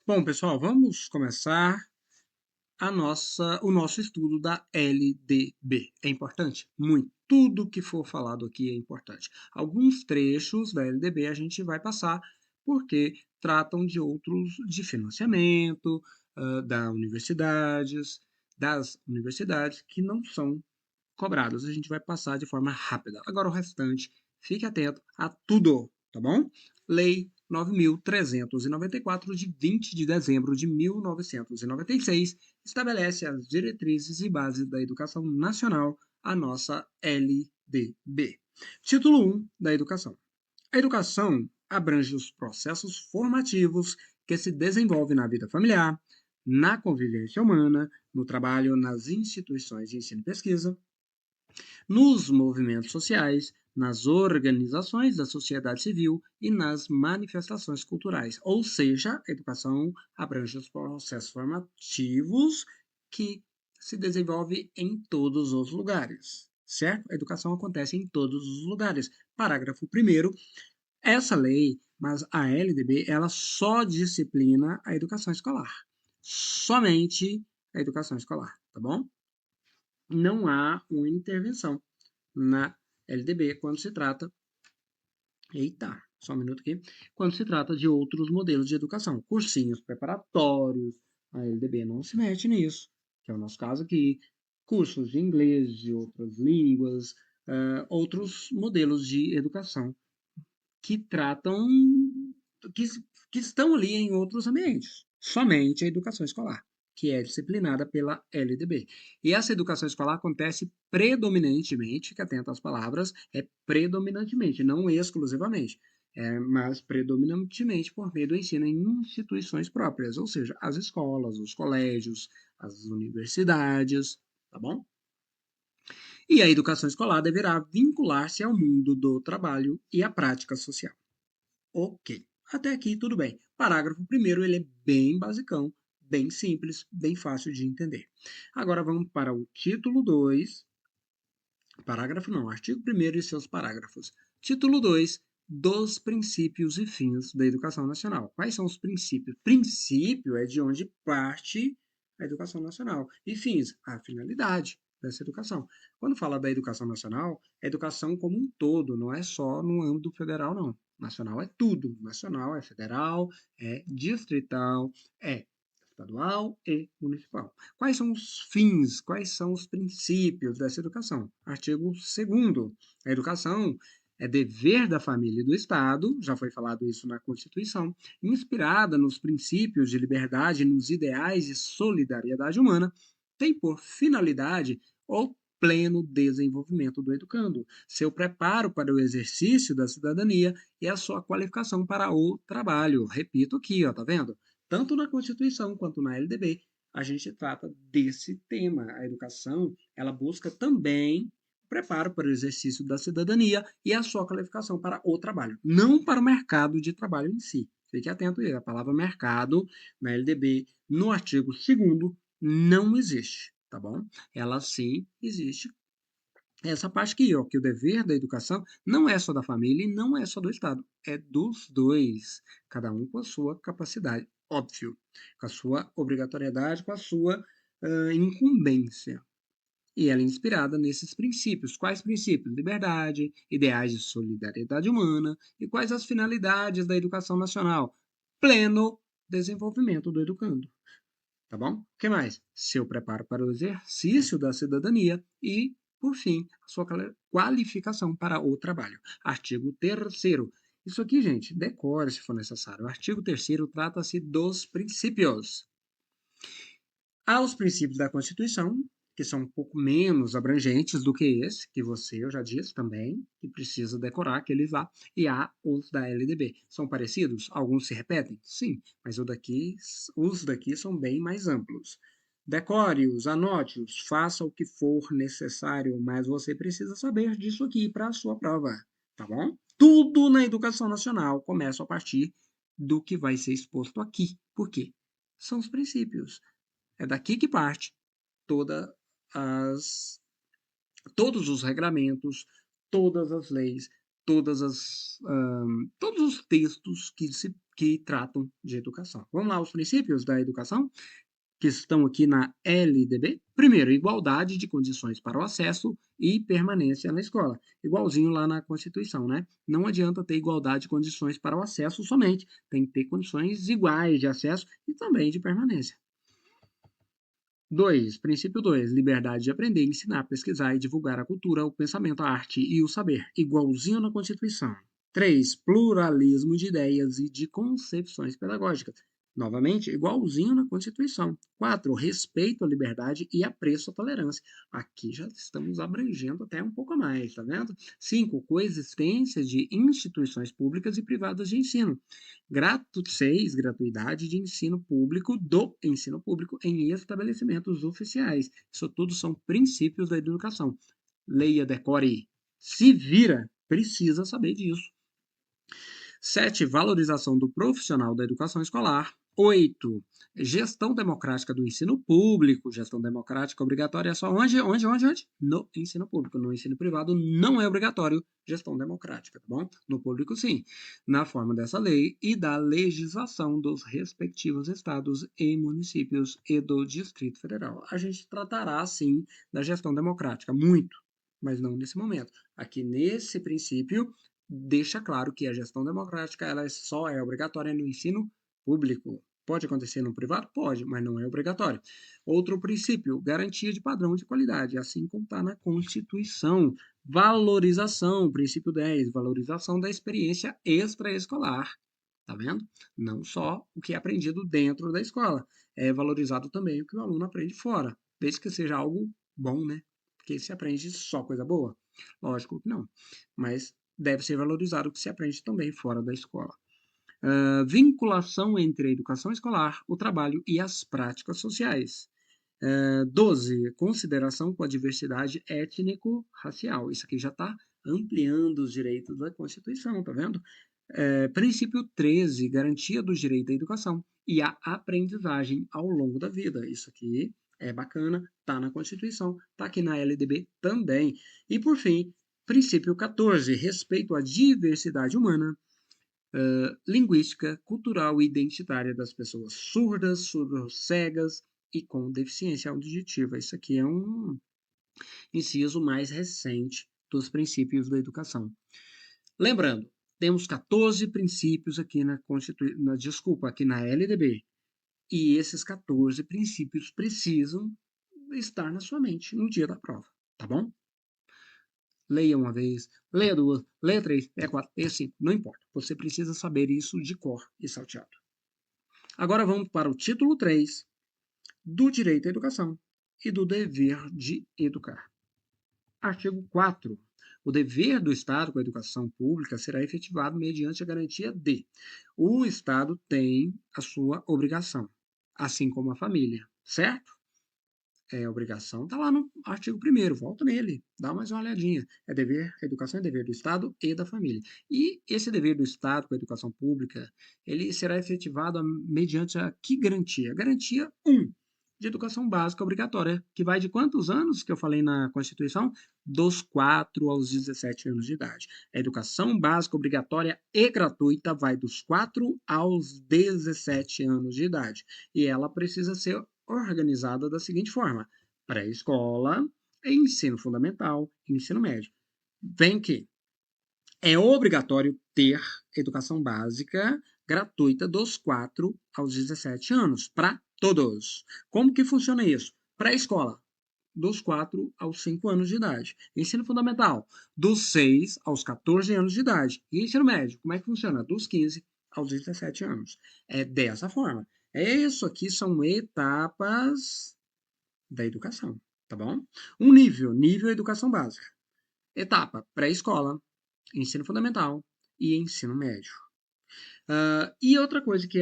Bom, pessoal, vamos começar o nosso estudo da LDB. É importante? Muito. Tudo que for falado aqui é importante. Alguns trechos da LDB a gente vai passar porque tratam de outros, de financiamento, das universidades que não são cobrados. A gente vai passar de forma rápida. Agora o restante, fique atento a tudo, tá bom? Lei 9.394, de 20 de dezembro de 1996, estabelece as diretrizes e bases da educação nacional, a nossa LDB. Título 1 da educação. A educação abrange os processos formativos que se desenvolvem na vida familiar, na convivência humana, no trabalho nas instituições de ensino e pesquisa, nos movimentos sociais, nas organizações da sociedade civil e nas manifestações culturais. Ou seja, a educação abrange os processos formativos que se desenvolve em todos os lugares, certo? A educação acontece em todos os lugares. Parágrafo 1º, essa lei, mas a LDB, ela só disciplina a educação escolar. Somente a educação escolar, tá bom? Não há uma intervenção na LDB quando se trata. Eita, só um minuto aqui. Quando se trata de outros modelos de educação, cursinhos preparatórios, a LDB não se mete nisso, que é o nosso caso aqui. Cursos de inglês, de outras línguas, outros modelos de educação que tratam, que, que estão ali em outros ambientes. Somente a educação escolar, que é disciplinada pela LDB. E essa educação escolar acontece predominantemente, fica atento às palavras, é predominantemente, não exclusivamente, mas predominantemente por meio do ensino em instituições próprias, ou seja, as escolas, os colégios, as universidades, tá bom? E a educação escolar deverá vincular-se ao mundo do trabalho e à prática social. Ok. Até aqui tudo bem. Parágrafo primeiro, ele é bem basicão, bem simples, bem fácil de entender. Agora vamos para o título 2, parágrafo não, artigo 1º e seus parágrafos. Título 2, dos princípios e fins da educação nacional. Quais são os princípios? Princípio é de onde parte a educação nacional. E fins, a finalidade dessa educação. Quando fala da educação nacional, é educação como um todo, não é só no âmbito federal, não. Nacional é tudo. Nacional é federal, é distrital, é estadual e municipal. Quais são os fins, quais são os princípios dessa educação? Artigo 2º. A educação é dever da família e do Estado, já foi falado isso na Constituição, inspirada nos princípios de liberdade, nos ideais de solidariedade humana, tem por finalidade o pleno desenvolvimento do educando, seu preparo para o exercício da cidadania e a sua qualificação para o trabalho. Repito aqui, ó, tá vendo? Tanto na Constituição quanto na LDB, a gente trata desse tema. A educação, ela busca também o preparo para o exercício da cidadania e a sua qualificação para o trabalho, não para o mercado de trabalho em si. Fique atento aí, a palavra mercado na LDB, no artigo 2º, não existe, tá bom? Ela sim existe. Essa parte aqui, ó, que o dever da educação não é só da família e não é só do Estado, é dos dois, cada um com a sua capacidade, óbvio, com a sua obrigatoriedade, com a sua incumbência. E ela é inspirada nesses princípios. Quais princípios? Liberdade, ideais de solidariedade humana e quais as finalidades da educação nacional? Pleno desenvolvimento do educando. Tá bom? O que mais? Seu preparo para o exercício da cidadania e, por fim, a sua qualificação para o trabalho. Artigo 3º. Isso aqui, gente, decore se for necessário. O artigo 3º trata-se dos princípios. Há os princípios da Constituição, que são um pouco menos abrangentes do que esse, que eu já disse também, que precisa decorar aqueles lá, e há os da LDB. São parecidos? Alguns se repetem? Sim, mas os daqui são bem mais amplos. Decore-os, anote-os, faça o que for necessário, mas você precisa saber disso aqui para a sua prova, tá bom? Tudo na educação nacional começa a partir do que vai ser exposto aqui. Por quê? São os princípios. É daqui que parte toda as, todos os regramentos, todas as leis, todos os textos que tratam de educação. Vamos lá, os princípios da educação, que estão aqui na LDB. Primeiro, igualdade de condições para o acesso e permanência na escola. Igualzinho lá na Constituição, né? Não adianta ter igualdade de condições para o acesso somente. Tem que ter condições iguais de acesso e também de permanência. 2. Princípio 2. Liberdade de aprender, ensinar, pesquisar e divulgar a cultura, o pensamento, a arte e o saber. Igualzinho na Constituição. 3. Pluralismo de ideias e de concepções pedagógicas. Novamente, igualzinho na Constituição. 4. Respeito à liberdade e apreço à tolerância. Aqui já estamos abrangendo até um pouco mais, tá vendo? 5. Coexistência de instituições públicas e privadas de ensino. 6. Gratuidade de ensino público do ensino público em estabelecimentos oficiais. Isso tudo são princípios da educação. Leia, decore, se vira, precisa saber disso. 7. Valorização do profissional da educação escolar. 8. Gestão democrática do ensino público. Gestão democrática obrigatória só onde? No ensino público. No ensino privado não é obrigatório gestão democrática, tá bom? No público, sim. Na forma dessa lei e da legislação dos respectivos estados e municípios e do Distrito Federal. A gente tratará, sim, da gestão democrática, muito, mas não nesse momento. Aqui nesse princípio, deixa claro que a gestão democrática ela só é obrigatória no ensino público. Pode acontecer no privado? Pode, mas não é obrigatório. Outro princípio, garantia de padrão de qualidade, assim como está na Constituição. Valorização, princípio 10, valorização da experiência extraescolar. Tá vendo? Não só o que é aprendido dentro da escola, é valorizado também o que o aluno aprende fora, desde que seja algo bom, né? Porque se aprende só coisa boa? Lógico que não. Mas deve ser valorizado o que se aprende também fora da escola. Vinculação entre a educação escolar, o trabalho e as práticas sociais. 12. Consideração com a diversidade étnico-racial. Isso aqui já está ampliando os direitos da Constituição, tá vendo? Princípio 13. Garantia dos direitos à educação e à aprendizagem ao longo da vida. Isso aqui é bacana, está na Constituição, está aqui na LDB também. E, por fim, princípio 14. Respeito à diversidade humana, linguística, cultural e identitária das pessoas surdas, surdo-cegas e com deficiência auditiva. Isso aqui é um inciso mais recente dos princípios da educação. Lembrando, temos 14 princípios aqui aqui na LDB. E esses 14 princípios precisam estar na sua mente no dia da prova, tá bom? Leia uma vez, leia duas, leia três, leia quatro, leia cinco, não importa. Você precisa saber isso de cor e salteado. Agora vamos para o título 3 do direito à educação e do dever de educar. Artigo 4. O dever do Estado com a educação pública será efetivado mediante a garantia de: o Estado tem a sua obrigação, assim como a família, certo? Obrigação está lá no artigo 1º, volta nele, dá mais uma olhadinha. A educação é dever do Estado e da família. E esse dever do Estado com a educação pública, ele será efetivado mediante a que garantia? Garantia 1, de educação básica obrigatória, que vai de quantos anos que eu falei na Constituição? Dos 4 aos 17 anos de idade. A educação básica obrigatória e gratuita vai dos 4 aos 17 anos de idade. E ela precisa ser organizada da seguinte forma: pré-escola, ensino fundamental e ensino médio. Vem que é obrigatório ter educação básica gratuita dos 4 aos 17 anos, para todos. Como que funciona isso? Pré-escola, dos 4 aos 5 anos de idade. Ensino fundamental, dos 6 aos 14 anos de idade. E ensino médio, como é que funciona? Dos 15 aos 17 anos. É dessa forma. Isso aqui são etapas da educação, tá bom? Nível educação básica. Etapa, pré-escola, ensino fundamental e ensino médio. E outra coisa que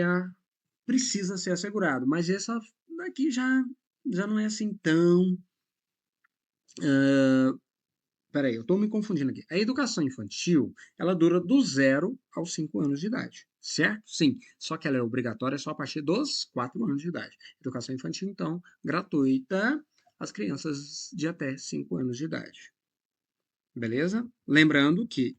precisa ser assegurado, mas essa daqui já não é assim tão... Peraí, eu estou me confundindo aqui. A educação infantil, ela dura do 0 aos 5 anos de idade, certo? Sim, só que ela é obrigatória só a partir dos 4 anos de idade. Educação infantil, então, gratuita às crianças de até 5 anos de idade. Beleza? Lembrando que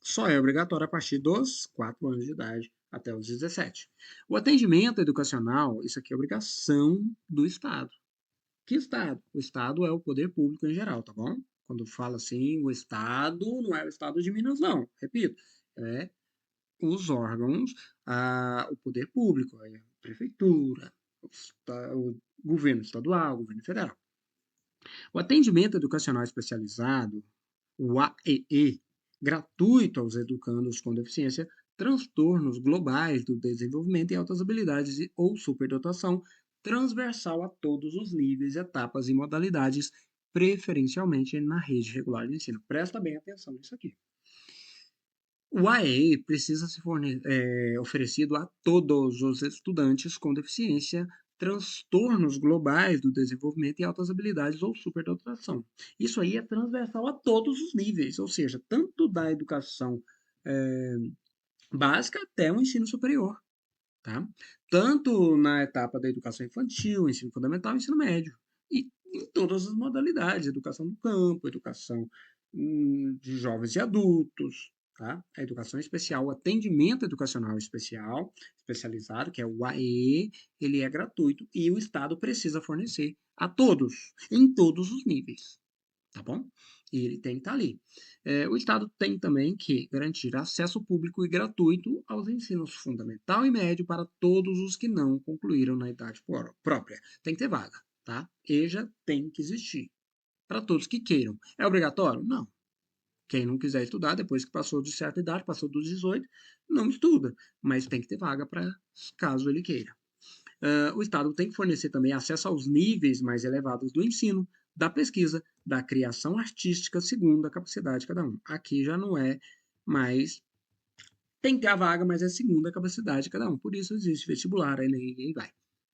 só é obrigatório a partir dos 4 anos de idade até os 17. O atendimento educacional, isso aqui é obrigação do Estado. Que Estado? O Estado é o poder público em geral, tá bom? Quando fala assim, o Estado não é o Estado de Minas, não. Repito, é os órgãos, o poder público, a prefeitura, o governo estadual, o governo federal. O atendimento educacional especializado, o AEE, gratuito aos educandos com deficiência, transtornos globais do desenvolvimento e altas habilidades ou superdotação, transversal a todos os níveis, etapas e modalidades, preferencialmente na rede regular de ensino. Presta bem atenção nisso aqui. O AE precisa ser oferecido a todos os estudantes com deficiência, transtornos globais do desenvolvimento e altas habilidades ou superdotação. Isso aí é transversal a todos os níveis, ou seja, tanto da educação básica até o ensino superior, tá? Tanto na etapa da educação infantil, ensino fundamental, ensino médio, e em todas as modalidades, educação do campo, educação de jovens e adultos, tá? A educação especial, o atendimento educacional especial, especializado, que é o AE, ele é gratuito e o Estado precisa fornecer a todos, em todos os níveis, tá bom? E ele tem que estar ali. O Estado tem também que garantir acesso público e gratuito aos ensinos fundamental e médio para todos os que não concluíram na idade própria. Tem que ter vaga, tá? EJA tem que existir para todos que queiram. É obrigatório? Não. Quem não quiser estudar, depois que passou de certa idade, passou dos 18, não estuda, mas tem que ter vaga para caso ele queira. O Estado tem que fornecer também acesso aos níveis mais elevados do ensino, da pesquisa, da criação artística, segundo a capacidade de cada um. Aqui já não é mais. Tem que ter a vaga, mas é segundo a capacidade de cada um. Por isso existe vestibular, Enem e aí vai.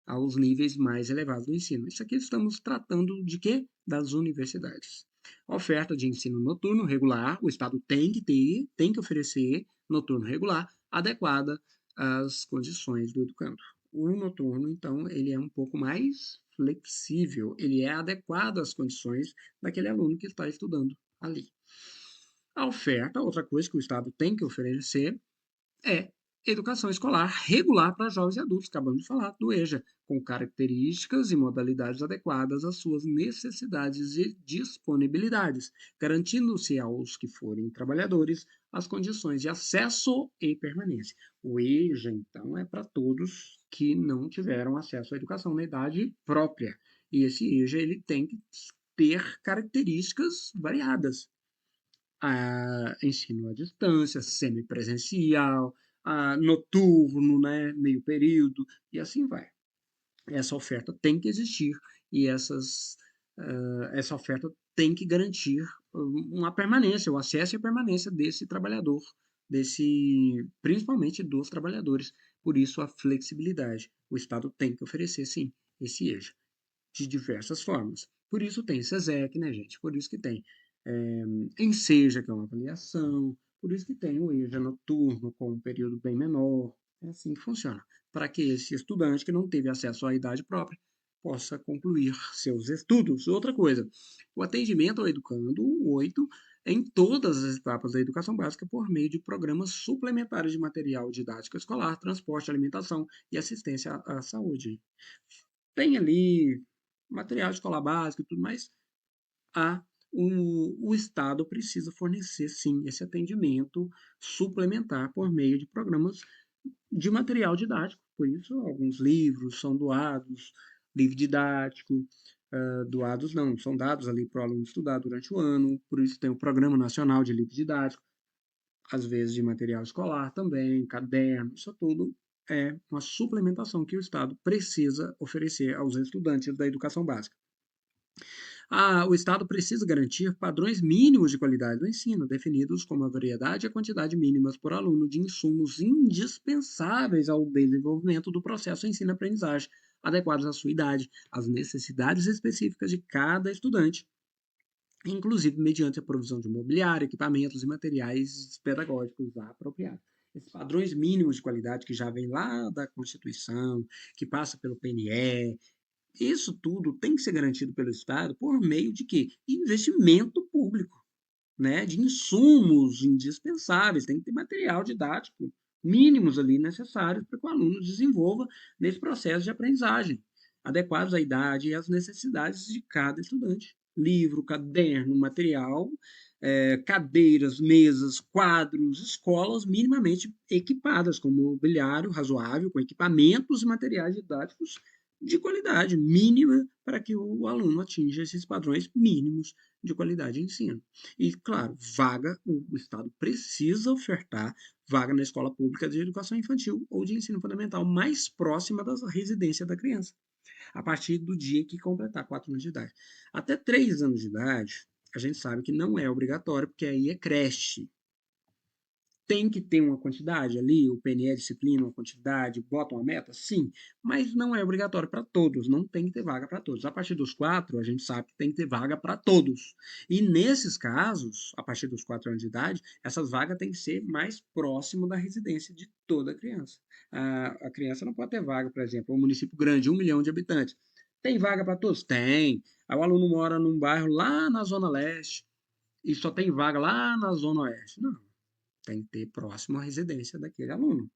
Aos níveis mais elevados do ensino. Isso aqui estamos tratando de quê? Das universidades. Oferta de ensino noturno regular, o Estado tem que ter, tem que oferecer noturno regular, adequada às condições do educando. O noturno, então, ele é um pouco mais flexível, ele é adequado às condições daquele aluno que está estudando ali. A oferta, outra coisa que o Estado tem que oferecer, é educação escolar regular para jovens e adultos, acabamos de falar do EJA, com características e modalidades adequadas às suas necessidades e disponibilidades, garantindo-se aos que forem trabalhadores as condições de acesso e permanência. O EJA, então, é para todos que não tiveram acesso à educação na idade própria. E esse EJA ele tem que ter características variadas, ensino à distância, semipresencial, noturno, né, meio período, e assim vai. Essa oferta tem que existir e essa oferta tem que garantir uma permanência, o acesso e a permanência desse trabalhador, principalmente dos trabalhadores. Por isso, a flexibilidade. O Estado tem que oferecer, sim, esse EJA, de diversas formas. Por isso tem SESEC, né, gente? Por isso que tem Enseja, que é uma avaliação, por isso que tem o EJA noturno, com um período bem menor. É assim que funciona. Para que esse estudante que não teve acesso à idade própria possa concluir seus estudos. Outra coisa, o atendimento ao educando, o 8, em todas as etapas da educação básica por meio de programas suplementares de material didático escolar, transporte, alimentação e assistência à saúde. Tem ali material escolar básico e tudo mais, o Estado precisa fornecer, sim, esse atendimento suplementar por meio de programas de material didático. Por isso, alguns livros são doados, livro didático, doados não, são dados ali para o aluno estudar durante o ano. Por isso, tem o Programa Nacional de Livro Didático, às vezes de material escolar também, caderno, isso tudo é uma suplementação que o Estado precisa oferecer aos estudantes da educação básica. O Estado precisa garantir padrões mínimos de qualidade do ensino, definidos como a variedade e a quantidade mínimas por aluno de insumos indispensáveis ao desenvolvimento do processo ensino-aprendizagem, adequados à sua idade, às necessidades específicas de cada estudante, inclusive mediante a provisão de mobiliário, equipamentos e materiais pedagógicos apropriados. Esses padrões mínimos de qualidade que já vem lá da Constituição, que passa pelo PNE, isso tudo tem que ser garantido pelo Estado por meio de quê? Investimento público. né, de insumos indispensáveis, tem que ter material didático mínimos ali necessários para que o aluno desenvolva nesse processo de aprendizagem, adequados à idade e às necessidades de cada estudante. Livro, caderno, material, cadeiras, mesas, quadros, escolas minimamente equipadas, com mobiliário razoável, com equipamentos e materiais didáticos de qualidade mínima para que o aluno atinja esses padrões mínimos de qualidade de ensino. E, claro, vaga, o Estado precisa ofertar vaga na escola pública de educação infantil ou de ensino fundamental mais próxima da residência da criança, a partir do dia que completar 4 anos de idade. Até 3 anos de idade, a gente sabe que não é obrigatório, porque aí é creche. Tem que ter uma quantidade ali, o PNE disciplina uma quantidade, bota uma meta? Sim, mas não é obrigatório para todos, não tem que ter vaga para todos. A partir dos 4, a gente sabe que tem que ter vaga para todos. E nesses casos, a partir dos 4 anos de idade, essas vagas têm que ser mais próximo da residência de toda criança. A criança não pode ter vaga, por exemplo, um município grande, 1 milhão de habitantes. Tem vaga para todos? Tem. Aí o aluno mora num bairro lá na Zona Leste e só tem vaga lá na Zona Oeste. Não, tem que ter próximo à residência daquele aluno,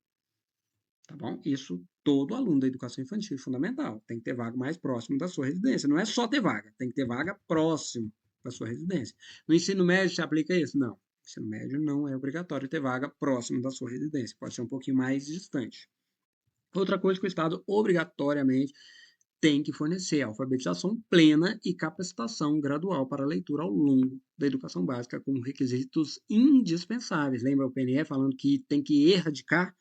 tá bom? Isso todo aluno da educação infantil fundamental tem que ter vaga mais próximo da sua residência. Não é só ter vaga, tem que ter vaga próximo da sua residência. No ensino médio se aplica isso? Não. No ensino médio não é obrigatório ter vaga próximo da sua residência, pode ser um pouquinho mais distante. Outra coisa que o Estado obrigatoriamente tem que fornecer alfabetização plena e capacitação gradual para a leitura ao longo da educação básica como requisitos indispensáveis. Lembra o PNE falando que tem que erradicar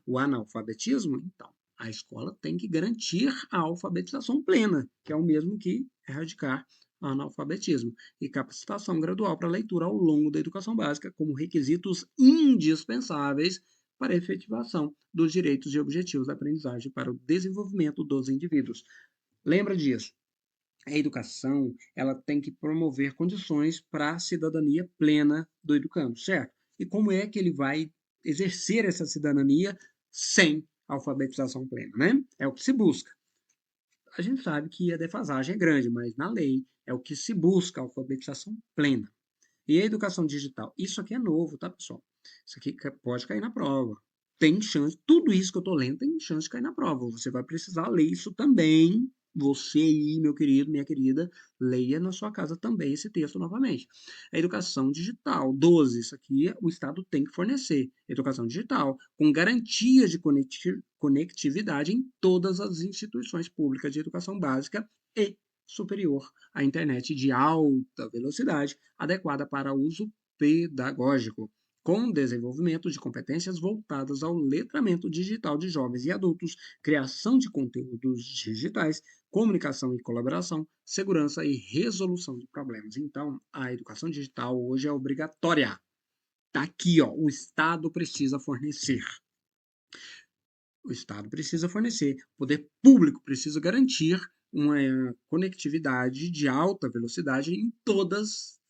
o analfabetismo? Então, a escola tem que garantir a alfabetização plena, que é o mesmo que erradicar o analfabetismo, e capacitação gradual para a leitura ao longo da educação básica como requisitos indispensáveis para a efetivação dos direitos e objetivos da aprendizagem para o desenvolvimento dos indivíduos. Lembra disso? A educação, ela tem que promover condições para a cidadania plena do educando, certo? E como é que ele vai exercer essa cidadania sem alfabetização plena, né? É o que se busca. A gente sabe que a defasagem é grande, mas na lei é o que se busca, a alfabetização plena. E a educação digital? Isso aqui é novo, tá, pessoal? Isso aqui pode cair na prova. Tem chance, tudo isso que eu estou lendo tem chance de cair na prova. Você vai precisar ler isso também. Você aí, meu querido, minha querida, leia na sua casa também esse texto novamente. A educação digital, 12, isso aqui o Estado tem que fornecer. Educação digital, com garantia de conectividade em todas as instituições públicas de educação básica e superior à internet de alta velocidade, adequada para uso pedagógico, com desenvolvimento de competências voltadas ao letramento digital de jovens e adultos, criação de conteúdos digitais, comunicação e colaboração, segurança e resolução de problemas. Então, a educação digital hoje é obrigatória. Está aqui, ó, o Estado precisa fornecer. O Estado precisa fornecer, o poder público precisa garantir uma conectividade de alta velocidade em todas,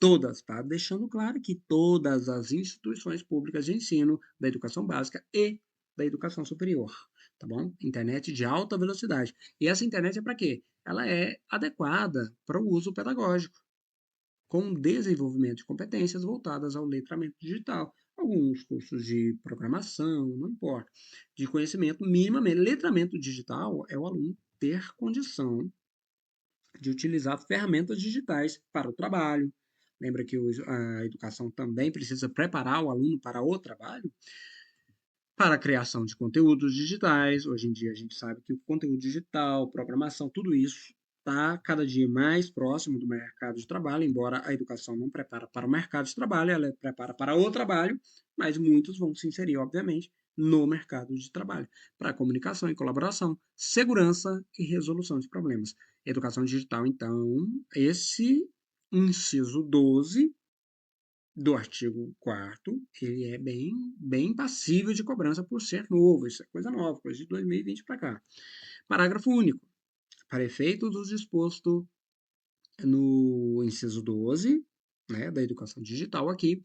tá? Deixando claro que todas as instituições públicas de ensino da educação básica e da educação superior, tá bom? Internet de alta velocidade. E essa internet é para quê? Ela é adequada para o uso pedagógico, com desenvolvimento de competências voltadas ao letramento digital. Alguns cursos de programação, não importa, de conhecimento minimamente. Letramento digital é o aluno ter condição de utilizar ferramentas digitais para o trabalho. Lembra que a educação também precisa preparar o aluno para o trabalho? Para a criação de conteúdos digitais. Hoje em dia a gente sabe que o conteúdo digital, programação, tudo isso está cada dia mais próximo do mercado de trabalho, embora a educação não prepara para o mercado de trabalho, ela prepara para o trabalho, mas muitos vão se inserir, obviamente, no mercado de trabalho, para comunicação e colaboração, segurança e resolução de problemas. Educação digital, então, esse inciso 12 do artigo 4º, ele é bem passível de cobrança por ser novo. Isso é coisa nova, coisa de 2020 para cá. Parágrafo único. Para efeito do disposto no inciso 12, né, da educação digital aqui,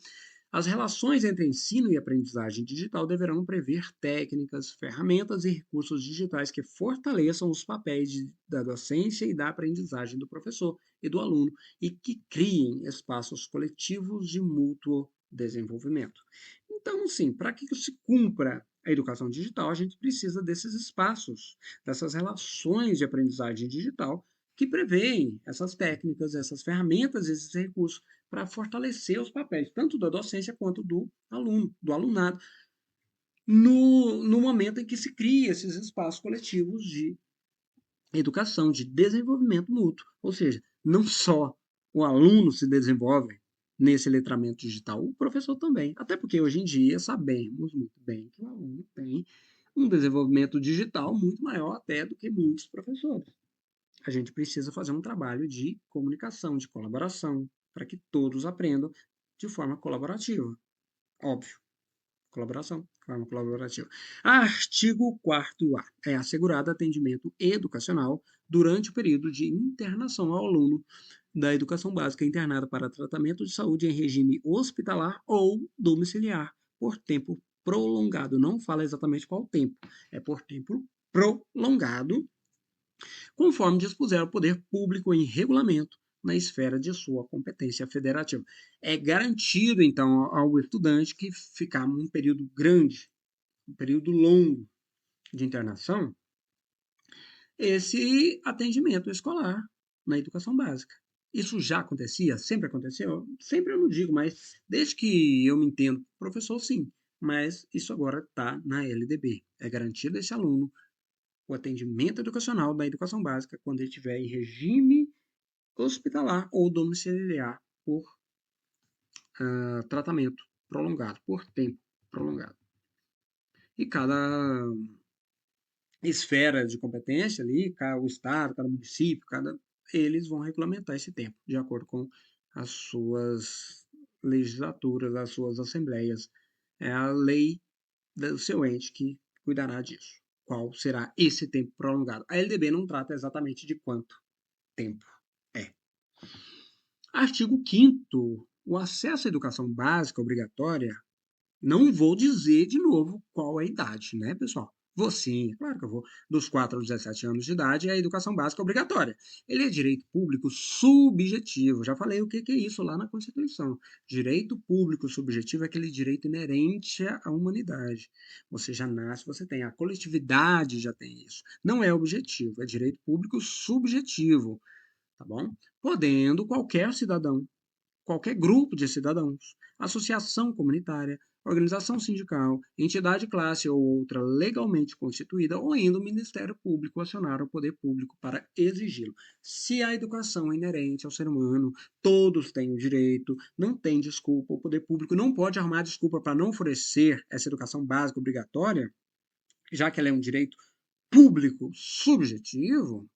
As relações entre ensino e aprendizagem digital deverão prever técnicas, ferramentas e recursos digitais que fortaleçam os papéis da docência e da aprendizagem do professor e do aluno e que criem espaços coletivos de mútuo desenvolvimento. Então, sim, para que se cumpra a educação digital, a gente precisa desses espaços, dessas relações de aprendizagem digital que prevêem essas técnicas, essas ferramentas, esses recursos para fortalecer os papéis, tanto da docência quanto do aluno, do alunado, no momento em que se cria esses espaços coletivos de educação, de desenvolvimento mútuo. Ou seja, não só o aluno se desenvolve nesse letramento digital, o professor também. Até porque hoje em dia sabemos muito bem que o aluno tem um desenvolvimento digital muito maior até do que muitos professores. A gente precisa fazer um trabalho de comunicação, de colaboração, para que todos aprendam de forma colaborativa. Óbvio, colaboração, forma colaborativa. Artigo 4º-A. É assegurado atendimento educacional durante o período de internação ao aluno da educação básica internado para tratamento de saúde em regime hospitalar ou domiciliar por tempo prolongado. Não fala exatamente qual tempo, é por tempo prolongado, conforme dispuser o poder público em regulamento na esfera de sua competência federativa. É garantido, então, ao estudante que ficar um período grande, um período longo de internação, esse atendimento escolar na educação básica. Isso já acontecia? Sempre aconteceu? Sempre eu não digo, mas desde que eu me entendo professor, sim. Mas isso agora está na LDB. É garantido a esse aluno o atendimento educacional da educação básica quando ele estiver em regime hospitalar ou domiciliar por tratamento prolongado, por tempo prolongado. E cada esfera de competência ali, cada, o Estado, cada município, eles vão regulamentar esse tempo, de acordo com as suas legislaturas, as suas assembleias. É a lei do seu ente que cuidará disso. Qual será esse tempo prolongado? A LDB não trata exatamente de quanto tempo é. Artigo 5º. O acesso à educação básica obrigatória, não vou dizer de novo qual é a idade, né, pessoal? Vou sim, claro que eu vou. Dos 4 aos 17 anos de idade é a educação básica obrigatória. Ele é direito público subjetivo. Já falei o que é isso lá na Constituição. Direito público subjetivo é aquele direito inerente à humanidade. Você já nasce, você tem. A coletividade já tem isso. Não é objetivo, é direito público subjetivo, tá bom? Podendo qualquer grupo de cidadãos, associação comunitária, organização sindical, entidade classe ou outra legalmente constituída, ou ainda o Ministério Público acionar o poder público para exigi-lo. Se a educação é inerente ao ser humano, todos têm o direito, não tem desculpa, o poder público não pode arrumar desculpa para não oferecer essa educação básica obrigatória, já que ela é um direito público subjetivo,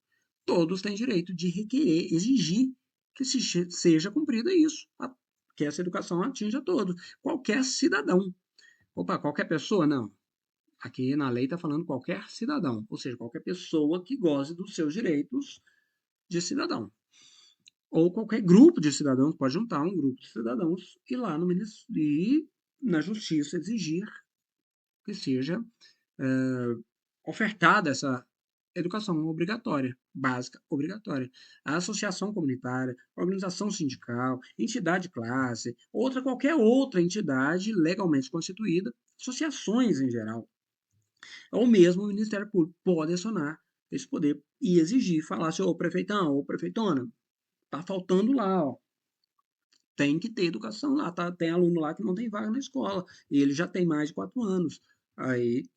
todos têm direito de requerer, exigir que seja cumprida isso, que essa educação atinja todos, qualquer cidadão. Opa, qualquer pessoa? Não. Aqui na lei está falando qualquer cidadão, ou seja, qualquer pessoa que goze dos seus direitos de cidadão. Ou qualquer grupo de cidadãos, pode juntar um grupo de cidadãos e lá no e na justiça exigir que seja ofertada essa educação obrigatória, básica obrigatória. A associação comunitária, organização sindical, entidade classe, qualquer outra entidade legalmente constituída, associações em geral, ou mesmo o Ministério Público pode acionar esse poder e exigir, falar assim, ô prefeitão, ô prefeitona, tá faltando lá, ó. Tem que ter educação lá, tá? Tem aluno lá que não tem vaga na escola, e ele já tem mais de 4 anos. Aí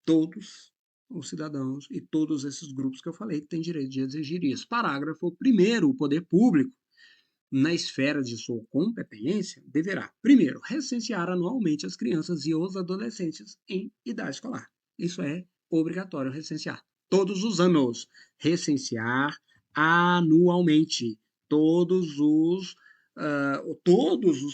todos os cidadãos e todos esses grupos que eu falei têm direito de exigir isso. Parágrafo 1º, o poder público, na esfera de sua competência, deverá, primeiro, recensear anualmente as crianças e os adolescentes em idade escolar. Isso é obrigatório recensear. Todos os anos. Recensear anualmente. Todos os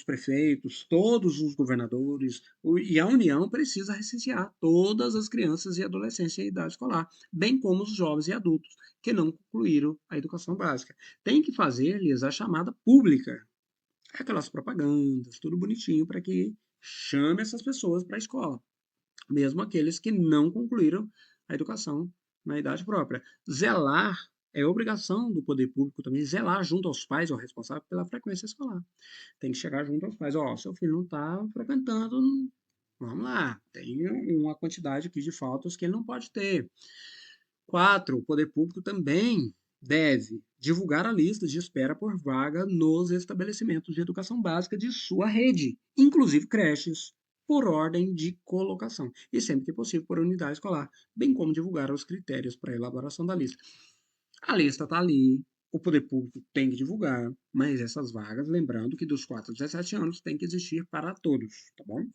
prefeitos, todos os governadores e a União precisa recensear todas as crianças e adolescentes em idade escolar, bem como os jovens e adultos que não concluíram a educação básica. Tem que fazer-lhes a chamada pública. aquelas propagandas, tudo bonitinho para que chame essas pessoas para a escola, mesmo aqueles que não concluíram a educação na idade própria. Zelar é obrigação do poder público também, zelar junto aos pais, ou responsável pela frequência escolar. Tem que chegar junto aos pais, ó, seu filho não está frequentando, vamos lá, tem uma quantidade aqui de faltas que ele não pode ter. 4. O poder público também deve divulgar a lista de espera por vaga nos estabelecimentos de educação básica de sua rede, inclusive creches, por ordem de colocação, e sempre que possível por unidade escolar, bem como divulgar os critérios para a elaboração da lista. A lista está ali, o poder público tem que divulgar, mas essas vagas, lembrando que dos 4 aos 17 anos tem que existir para todos, tá bom?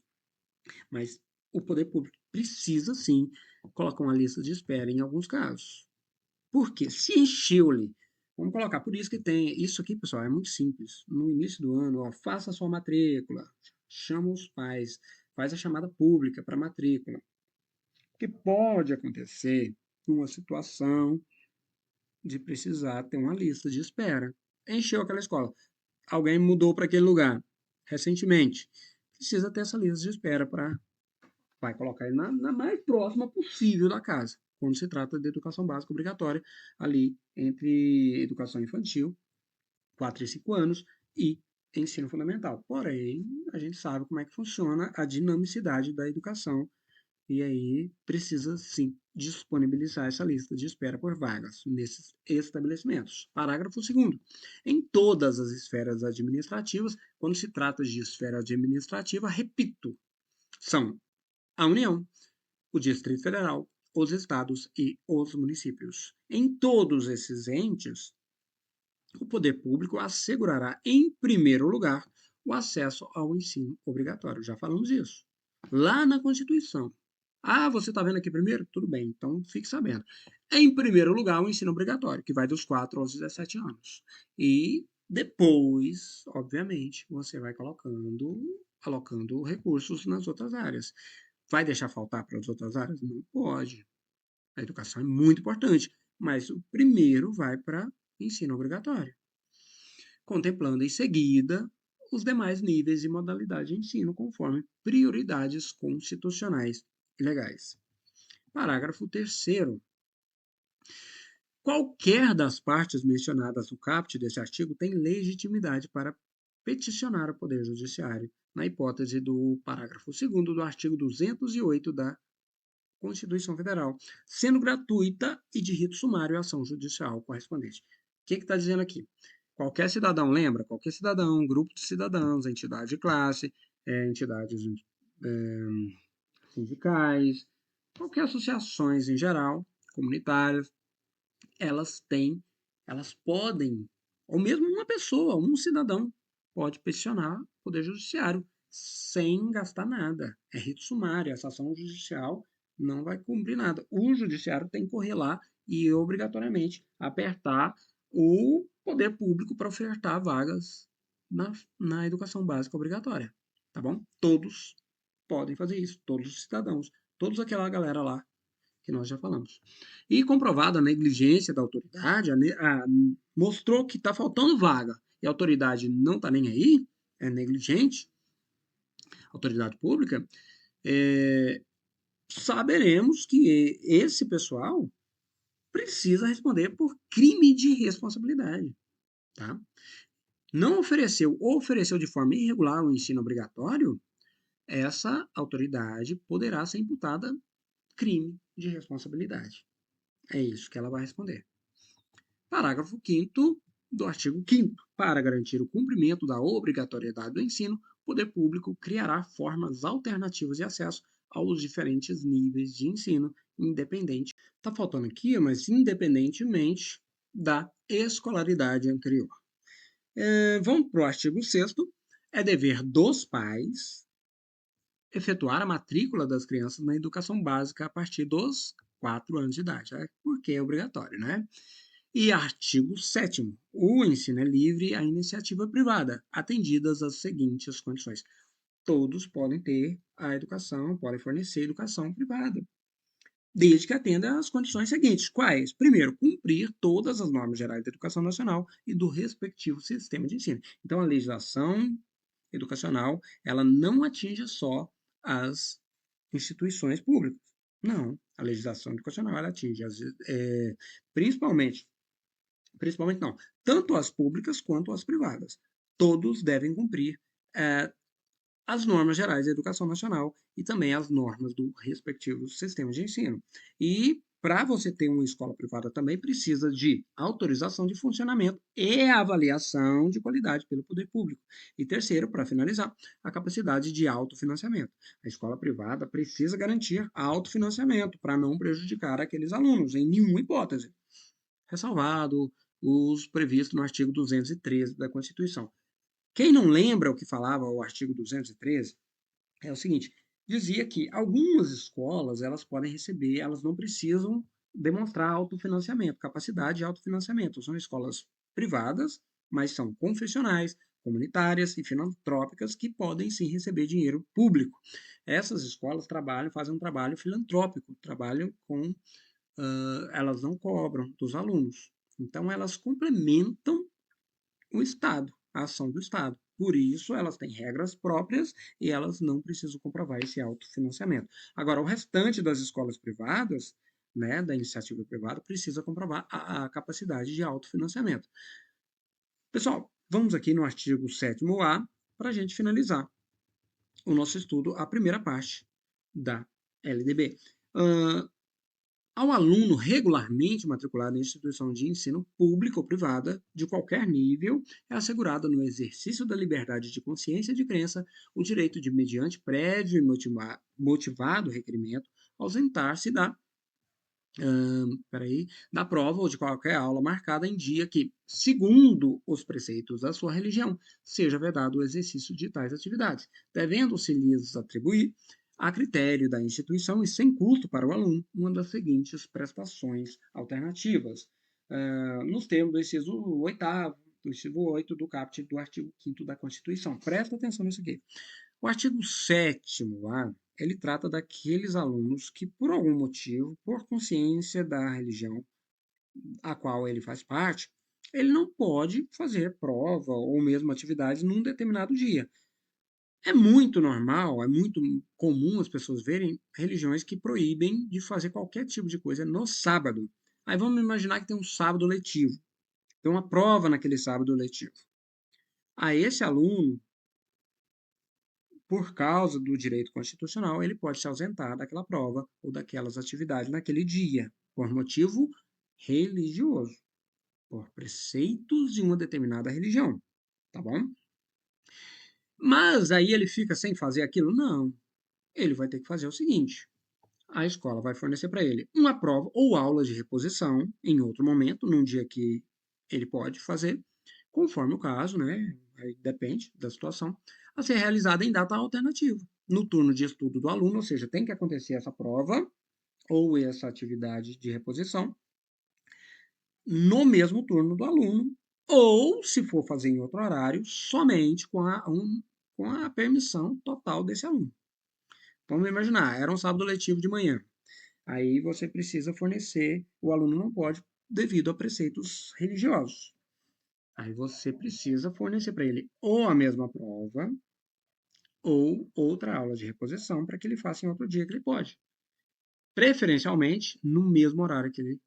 Mas o poder público precisa sim colocar uma lista de espera em alguns casos. Por quê? Se encheu-lhe, vamos colocar, por isso que tem, isso aqui, pessoal, é muito simples. No início do ano, ó, faça a sua matrícula, chama os pais, faz a chamada pública para matrícula. O que pode acontecer numa situação de precisar ter uma lista de espera. Encheu aquela escola, alguém mudou para aquele lugar recentemente, precisa ter essa lista de espera para vai colocar ele na mais próxima possível da casa, quando se trata de educação básica obrigatória, ali entre educação infantil, 4 e 5 anos, e ensino fundamental. Porém, a gente sabe como é que funciona a dinamicidade da educação, e aí precisa sim disponibilizar essa lista de espera por vagas nesses estabelecimentos. Parágrafo 2º. Em todas as esferas administrativas, quando se trata de esfera administrativa, repito, são a União, o Distrito Federal, os estados e os municípios. Em todos esses entes, o poder público assegurará, em primeiro lugar, o acesso ao ensino obrigatório. Já falamos isso. Lá na Constituição. Ah, você está vendo aqui primeiro? Tudo bem, então fique sabendo. Em primeiro lugar, o ensino obrigatório, que vai dos 4 aos 17 anos. E depois, obviamente, você vai alocando recursos nas outras áreas. Vai deixar faltar para as outras áreas? Não pode. A educação é muito importante, mas o primeiro vai para ensino obrigatório, contemplando em seguida os demais níveis e modalidades de ensino conforme prioridades constitucionais e legais. Parágrafo 3º. Qualquer das partes mencionadas no caput desse artigo tem legitimidade para peticionar o Poder Judiciário, na hipótese do parágrafo 2º do artigo 208 da Constituição Federal, sendo gratuita e de rito sumário a ação judicial correspondente. O que está dizendo aqui? Qualquer cidadão, lembra? Qualquer cidadão, grupo de cidadãos, entidade de classe, entidades sindicais, qualquer associações em geral, comunitárias, elas podem, ou mesmo uma pessoa, um cidadão, pode peticionar o Poder Judiciário sem gastar nada. É rito sumário, essa ação judicial não vai cumprir nada. O Judiciário tem que correr lá e, obrigatoriamente, apertar o poder público para ofertar vagas na educação básica obrigatória. Tá bom? Todos podem fazer isso, todos os cidadãos, toda aquela galera lá que nós já falamos. E comprovada a negligência da autoridade, mostrou que está faltando vaga e a autoridade não está nem aí, é negligente, autoridade pública, saberemos que esse pessoal precisa responder por crime de responsabilidade. Tá? Não ofereceu ou ofereceu de forma irregular o ensino obrigatório, essa autoridade poderá ser imputada crime de responsabilidade. É isso que ela vai responder. Parágrafo 5º do artigo 5º. Para garantir o cumprimento da obrigatoriedade do ensino, o poder público criará formas alternativas de acesso aos diferentes níveis de ensino, independente. Está faltando aqui, mas independentemente da escolaridade anterior. Vamos para o artigo 6º. É dever dos pais efetuar a matrícula das crianças na educação básica a partir dos 4 anos de idade, porque é obrigatório, né? E artigo 7º. O ensino é livre à iniciativa privada, atendidas as seguintes condições. Todos podem ter a educação, podem fornecer educação privada. desde que atenda às condições seguintes. Quais? Primeiro, cumprir todas as normas gerais da educação nacional e do respectivo sistema de ensino. Então, a legislação educacional, ela não atinge só as instituições públicas. Não, a legislação educacional, ela atinge principalmente, principalmente não, tanto as públicas quanto as privadas. Todos devem cumprir é, as normas gerais da educação nacional e também as normas do respectivo sistema de ensino. E para você ter uma escola privada também precisa de autorização de funcionamento e avaliação de qualidade pelo poder público. E terceiro, para finalizar, a capacidade de autofinanciamento. A escola privada precisa garantir autofinanciamento para não prejudicar aqueles alunos, em nenhuma hipótese. Ressalvado os previstos no artigo 213 da Constituição. Quem não lembra o que falava o artigo 213 é o seguinte: dizia que algumas escolas elas podem receber, elas não precisam demonstrar autofinanciamento, capacidade de autofinanciamento. São escolas privadas, mas são confessionais, comunitárias e filantrópicas que podem sim receber dinheiro público. Essas escolas fazem um trabalho filantrópico, trabalham com, elas não cobram dos alunos. Então elas complementam o Estado, a ação do Estado. Por isso, elas têm regras próprias e elas não precisam comprovar esse autofinanciamento. Agora, o restante das escolas privadas, né, da iniciativa privada, precisa comprovar a capacidade de autofinanciamento. Pessoal, vamos aqui no artigo 7º-A para a gente finalizar o nosso estudo, a primeira parte da LDB. Ao aluno regularmente matriculado em instituição de ensino pública ou privada, de qualquer nível, é assegurado no exercício da liberdade de consciência e de crença o direito de, mediante prévio e motivado requerimento, ausentar-se da prova ou de qualquer aula marcada em dia que, segundo os preceitos da sua religião, seja vedado o exercício de tais atividades, devendo-se lhes atribuir, a critério da instituição e sem custo para o aluno, uma das seguintes prestações alternativas, nos termos do inciso 8º, do inciso 8 do caput do artigo 5º da Constituição. Presta atenção nisso aqui. O artigo 7º, ele trata daqueles alunos que, por algum motivo, por consciência da religião a qual ele faz parte, ele não pode fazer prova ou mesmo atividades num determinado dia. É muito normal, é muito comum as pessoas verem religiões que proíbem de fazer qualquer tipo de coisa no sábado. Aí vamos imaginar que tem um sábado letivo, tem uma prova naquele sábado letivo. A esse aluno, por causa do direito constitucional, ele pode se ausentar daquela prova ou daquelas atividades naquele dia, por motivo religioso, por preceitos de uma determinada religião, tá bom? Mas aí ele fica sem fazer aquilo? Não. Ele vai ter que fazer o seguinte: a escola vai fornecer para ele uma prova ou aula de reposição em outro momento, num dia que ele pode fazer, conforme o caso, né? Aí depende da situação, a ser realizada em data alternativa, no turno de estudo do aluno, ou seja, tem que acontecer essa prova ou essa atividade de reposição no mesmo turno do aluno, ou, se for fazer em outro horário, somente com a permissão total desse aluno. Vamos imaginar, era um sábado letivo de manhã. Aí você precisa fornecer, o aluno não pode, devido a preceitos religiosos. Aí você precisa fornecer para ele ou a mesma prova, ou outra aula de reposição para que ele faça em outro dia que ele pode. Preferencialmente, no mesmo horário que ele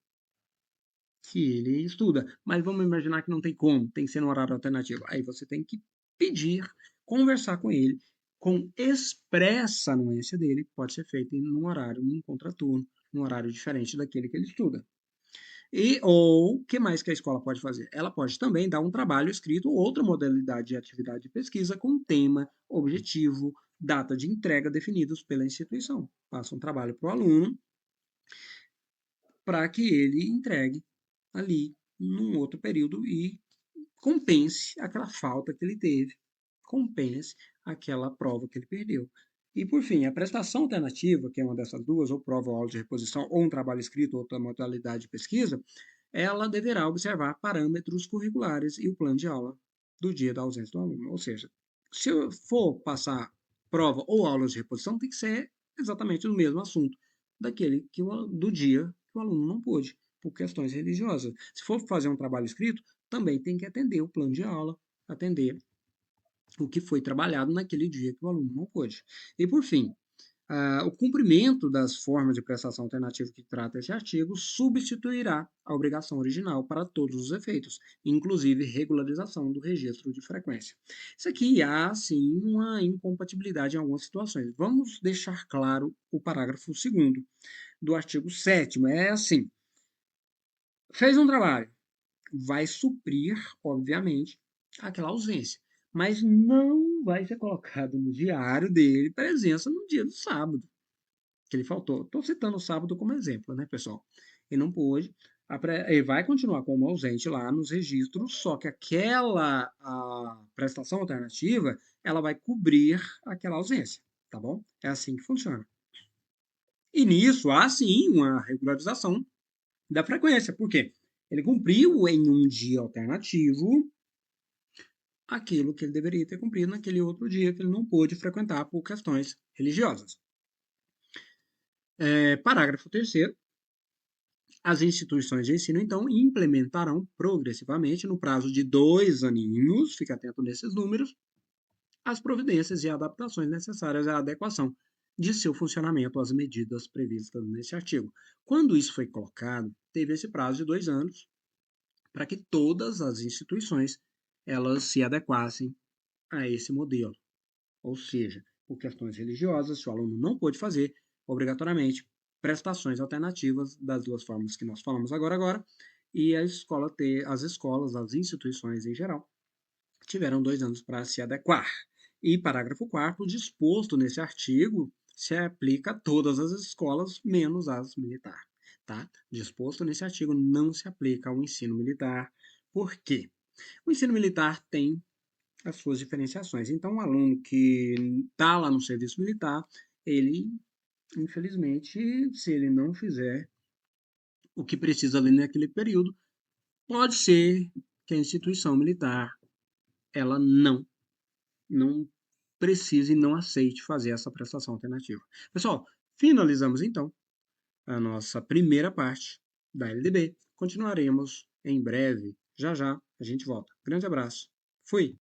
estuda. Mas vamos imaginar que não tem como, tem que ser no horário alternativo. Aí você tem que pedir, conversar com ele, com expressa anuência dele, pode ser feito em um horário, num contraturno, num horário diferente daquele que ele estuda. Ou, o que mais que a escola pode fazer? Ela pode também dar um trabalho escrito ou outra modalidade de atividade de pesquisa com tema, objetivo, data de entrega definidos pela instituição. Passa um trabalho para o aluno para que ele entregue ali num outro período e compense aquela falta que ele teve, compense aquela prova que ele perdeu. E, por fim, a prestação alternativa, que é uma dessas duas, ou prova ou aula de reposição, ou um trabalho escrito, ou outra modalidade de pesquisa, ela deverá observar parâmetros curriculares e o plano de aula do dia da ausência do aluno. Ou seja, se eu for passar prova ou aulas de reposição, tem que ser exatamente do mesmo assunto, do dia que o aluno não pôde, por questões religiosas. Se for fazer um trabalho escrito, também tem que atender o plano de aula, atender o que foi trabalhado naquele dia que o aluno não pôde. E, por fim, o cumprimento das formas de prestação alternativa que trata esse artigo substituirá a obrigação original para todos os efeitos, inclusive regularização do registro de frequência. Isso aqui há, sim, uma incompatibilidade em algumas situações. Vamos deixar claro o parágrafo 2º do artigo 7º. É assim, fez um trabalho, vai suprir, obviamente, aquela ausência, mas não vai ser colocado no diário dele presença no dia do sábado que ele faltou. Estou citando o sábado como exemplo, né, pessoal? Ele não pôde, ele vai continuar como ausente lá nos registros, só que a prestação alternativa, ela vai cobrir aquela ausência, tá bom? É assim que funciona. E nisso há sim uma regularização da frequência, por quê? Ele cumpriu em um dia alternativo aquilo que ele deveria ter cumprido naquele outro dia que ele não pôde frequentar por questões religiosas. Parágrafo 3º. As instituições de ensino, então, implementarão progressivamente, no prazo de 2 aninhos, fica atento nesses números, as providências e adaptações necessárias à adequação de seu funcionamento às medidas previstas nesse artigo. Quando isso foi colocado, teve esse prazo de 2 anos para que todas as instituições elas se adequassem a esse modelo. Ou seja, por questões religiosas, se o aluno não pôde fazer, obrigatoriamente, prestações alternativas das duas formas que nós falamos agora, e as escolas, as instituições em geral, tiveram 2 anos para se adequar. E parágrafo 4º, disposto nesse artigo, se aplica a todas as escolas, menos as militares. Tá? Disposto nesse artigo, não se aplica ao ensino militar. Por quê? O ensino militar tem as suas diferenciações. Então, um aluno que está lá no serviço militar, ele, infelizmente, se ele não fizer o que precisa ali naquele período, pode ser que a instituição militar ela não precise e não aceite fazer essa prestação alternativa. Pessoal, finalizamos então a nossa primeira parte da LDB. Continuaremos em breve. Já já a gente volta. Grande abraço. Fui!